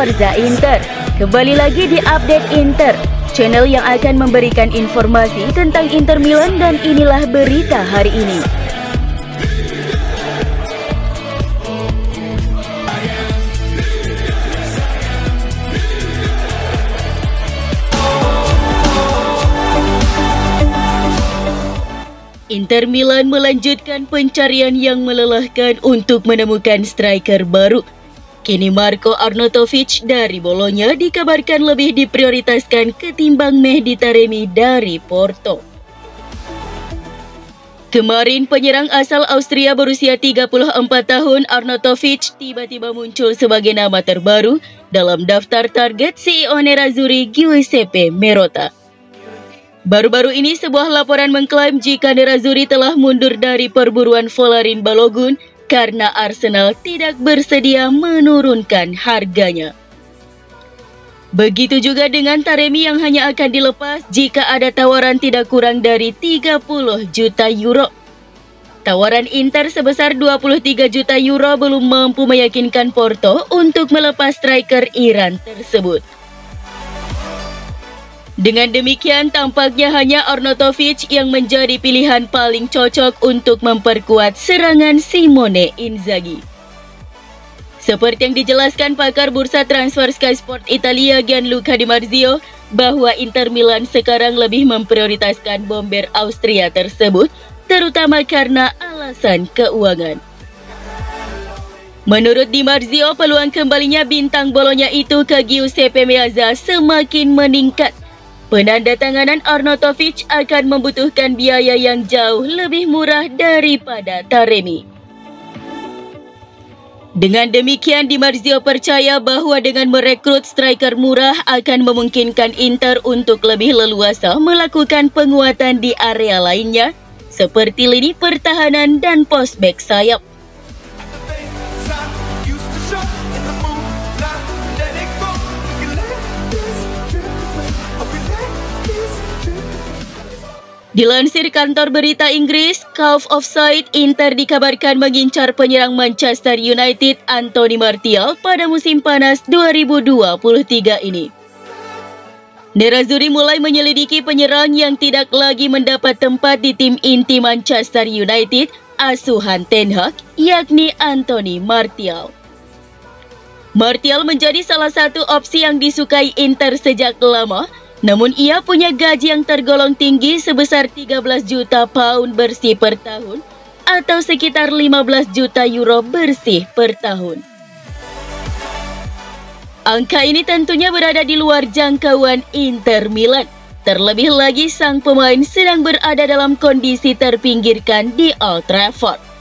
Forza Inter. Kembali lagi di Update Inter, channel yang akan memberikan informasi tentang Inter Milan, dan inilah berita hari ini. Inter Milan melanjutkan pencarian yang melelahkan untuk menemukan striker baru. Kini Marko Arnautovic dari Bologna dikabarkan lebih diprioritaskan ketimbang Mehdi Taremi dari Porto. Kemarin penyerang asal Austria berusia 34 tahun Arnautovic tiba-tiba muncul sebagai nama terbaru dalam daftar target CEO Nerazzurri Giuseppe Merotta. Baru-baru ini sebuah laporan mengklaim jika Nerazzurri telah mundur dari perburuan Folarin Balogun karena Arsenal tidak bersedia menurunkan harganya. Begitu juga dengan Taremi yang hanya akan dilepas jika ada tawaran tidak kurang dari 30 juta euro. Tawaran Inter sebesar 23 juta euro belum mampu meyakinkan Porto untuk melepas striker Iran tersebut. Dengan demikian, tampaknya hanya Arnautovic yang menjadi pilihan paling cocok untuk memperkuat serangan Simone Inzaghi. Seperti yang dijelaskan pakar bursa transfer Sky Sport Italia Gianluca Di Marzio, bahwa Inter Milan sekarang lebih memprioritaskan bomber Austria tersebut, terutama karena alasan keuangan. Menurut Di Marzio, peluang kembalinya bintang Bologna itu ke Giuseppe Meazza semakin meningkat. Penandatanganan Arnautovic akan membutuhkan biaya yang jauh lebih murah daripada Taremi. Dengan demikian, Di Marzio percaya bahwa dengan merekrut striker murah akan memungkinkan Inter untuk lebih leluasa melakukan penguatan di area lainnya, seperti lini pertahanan dan pos bek sayap. Dilansir kantor berita Inggris, Cove Offside, Inter dikabarkan mengincar penyerang Manchester United Anthony Martial pada musim panas 2023 ini. Nerazzurri mulai menyelidiki penyerang yang tidak lagi mendapat tempat di tim inti Manchester United, asuhan Ten Hag, yakni Anthony Martial. Martial menjadi salah satu opsi yang disukai Inter sejak lama. Namun ia punya gaji yang tergolong tinggi sebesar 13 juta pound bersih per tahun atau sekitar 15 juta euro bersih per tahun. Angka ini tentunya berada di luar jangkauan Inter Milan. Terlebih lagi sang pemain sedang berada dalam kondisi terpinggirkan di Old Trafford.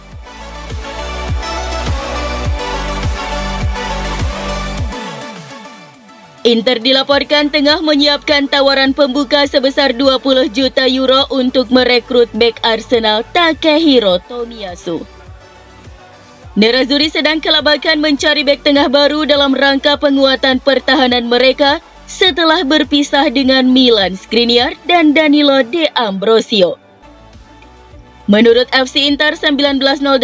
Inter dilaporkan tengah menyiapkan tawaran pembuka sebesar 20 juta euro untuk merekrut bek Arsenal Takehiro Tomiyasu. Nerazzurri sedang kelabakan mencari bek tengah baru dalam rangka penguatan pertahanan mereka setelah berpisah dengan Milan Skriniar dan Danilo De Ambrosio. Menurut FC Inter 1908,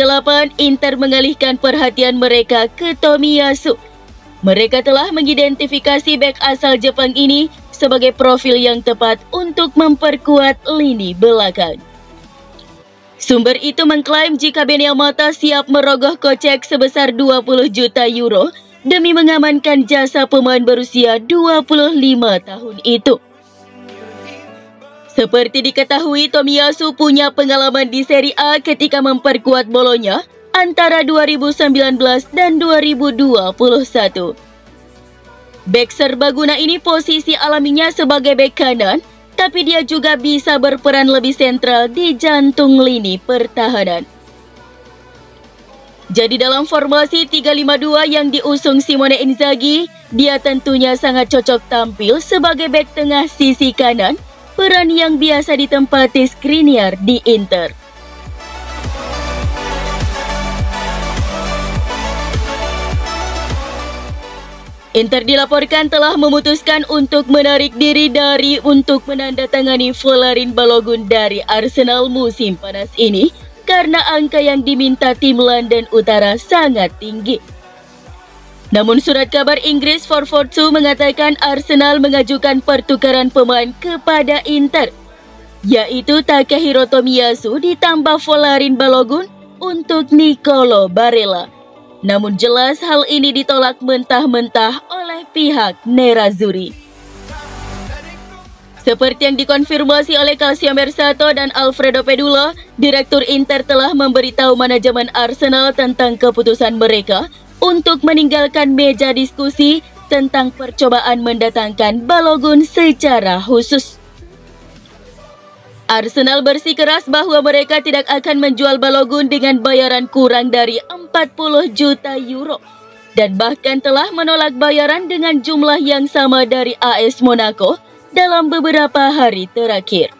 Inter mengalihkan perhatian mereka ke Tomiyasu. Mereka telah mengidentifikasi bek asal Jepang ini sebagai profil yang tepat untuk memperkuat lini belakang. Sumber itu mengklaim jika Ben Yamata siap merogoh kocek sebesar 20 juta euro demi mengamankan jasa pemain berusia 25 tahun itu. Seperti diketahui, Tomiyasu punya pengalaman di Serie A ketika memperkuat Bologna antara 2019 dan 2021. Bek serbaguna ini posisi alaminya sebagai bek kanan, tapi dia juga bisa berperan lebih sentral di jantung lini pertahanan. Jadi dalam formasi 3-5-2 yang diusung Simone Inzaghi, dia tentunya sangat cocok tampil sebagai bek tengah sisi kanan, peran yang biasa ditempati Skriniar di Inter. Inter dilaporkan telah memutuskan untuk menarik diri untuk menandatangani Folarin Balogun dari Arsenal musim panas ini karena angka yang diminta tim London Utara sangat tinggi. Namun surat kabar Inggris 442 mengatakan Arsenal mengajukan pertukaran pemain kepada Inter, yaitu Takehiro Tomiyasu ditambah Folarin Balogun untuk Nicolo Barella. Namun jelas hal ini ditolak mentah-mentah oleh pihak Nerazzurri. Seperti yang dikonfirmasi oleh Calcio Mercato dan Alfredo Pedulla, Direktur Inter telah memberitahu manajemen Arsenal tentang keputusan mereka untuk meninggalkan meja diskusi tentang percobaan mendatangkan Balogun secara khusus. Arsenal bersikeras bahwa mereka tidak akan menjual Balogun dengan bayaran kurang dari 40 juta euro dan bahkan telah menolak bayaran dengan jumlah yang sama dari AS Monaco dalam beberapa hari terakhir.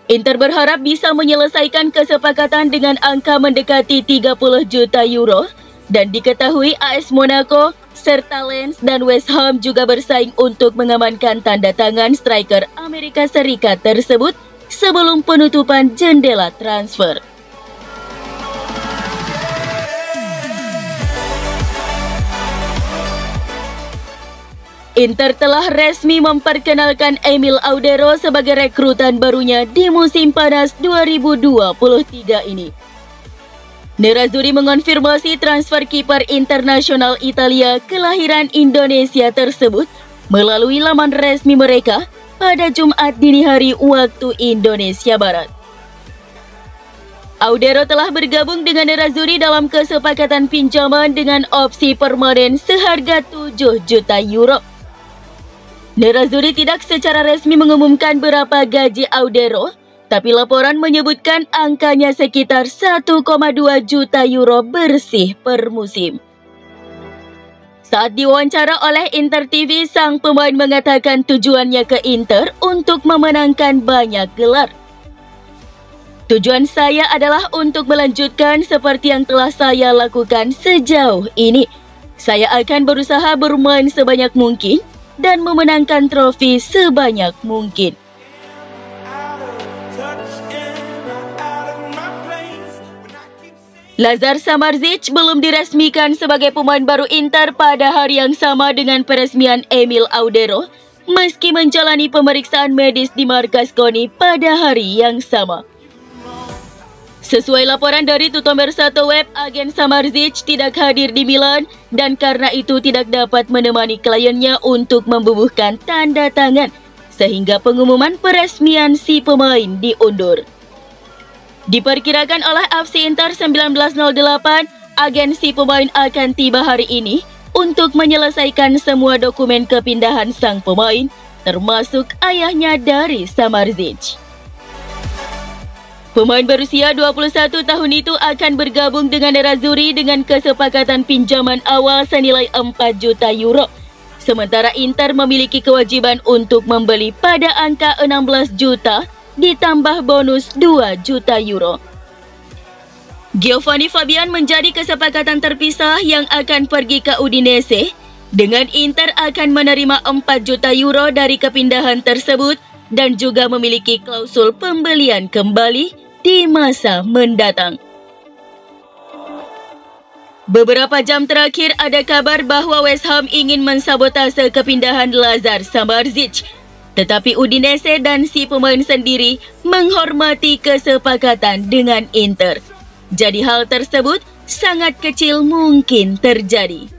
Inter berharap bisa menyelesaikan kesepakatan dengan angka mendekati 30 juta euro dan diketahui AS Monaco serta Lens dan West Ham juga bersaing untuk mengamankan tanda tangan striker Amerika Serikat tersebut sebelum penutupan jendela transfer. Inter telah resmi memperkenalkan Emil Audero sebagai rekrutan barunya di musim panas 2023 ini. Nerazzurri mengonfirmasi transfer kiper internasional Italia kelahiran Indonesia tersebut melalui laman resmi mereka pada Jumat dini hari waktu Indonesia Barat. Audero telah bergabung dengan Nerazzurri dalam kesepakatan pinjaman dengan opsi permanen seharga 7 juta euro. Nerazzurri tidak secara resmi mengumumkan berapa gaji Audero, tapi laporan menyebutkan angkanya sekitar 1,2 juta euro bersih per musim. Saat diwawancara oleh Inter TV, sang pemain mengatakan tujuannya ke Inter untuk memenangkan banyak gelar. Tujuan saya adalah untuk melanjutkan seperti yang telah saya lakukan sejauh ini. Saya akan berusaha bermain sebanyak mungkin dan memenangkan trofi sebanyak mungkin. Lazar Samardzic belum diresmikan sebagai pemain baru Inter pada hari yang sama dengan peresmian Emil Audero, meski menjalani pemeriksaan medis di markas KONI pada hari yang sama. Sesuai laporan dari Tutto Mercato Web, agen Samardzic tidak hadir di Milan dan karena itu tidak dapat menemani kliennya untuk membubuhkan tanda tangan, sehingga pengumuman peresmian si pemain diundur. Diperkirakan oleh FC Inter 1908, agen si pemain akan tiba hari ini untuk menyelesaikan semua dokumen kepindahan sang pemain, termasuk ayahnya dari Samardzic. Pemain berusia 21 tahun itu akan bergabung dengan Nerazzurri dengan kesepakatan pinjaman awal senilai 4 juta euro. Sementara Inter memiliki kewajiban untuk membeli pada angka 16 juta ditambah bonus 2 juta euro. Giovanni Fabian menjadi kesepakatan terpisah yang akan pergi ke Udinese, dengan Inter akan menerima 4 juta euro dari kepindahan tersebut dan juga memiliki klausul pembelian kembali di masa mendatang. Beberapa jam terakhir ada kabar bahwa West Ham ingin mensabotase kepindahan Lazar Samardzic, tetapi Udinese dan si pemain sendiri menghormati kesepakatan dengan Inter. Jadi hal tersebut sangat kecil mungkin terjadi.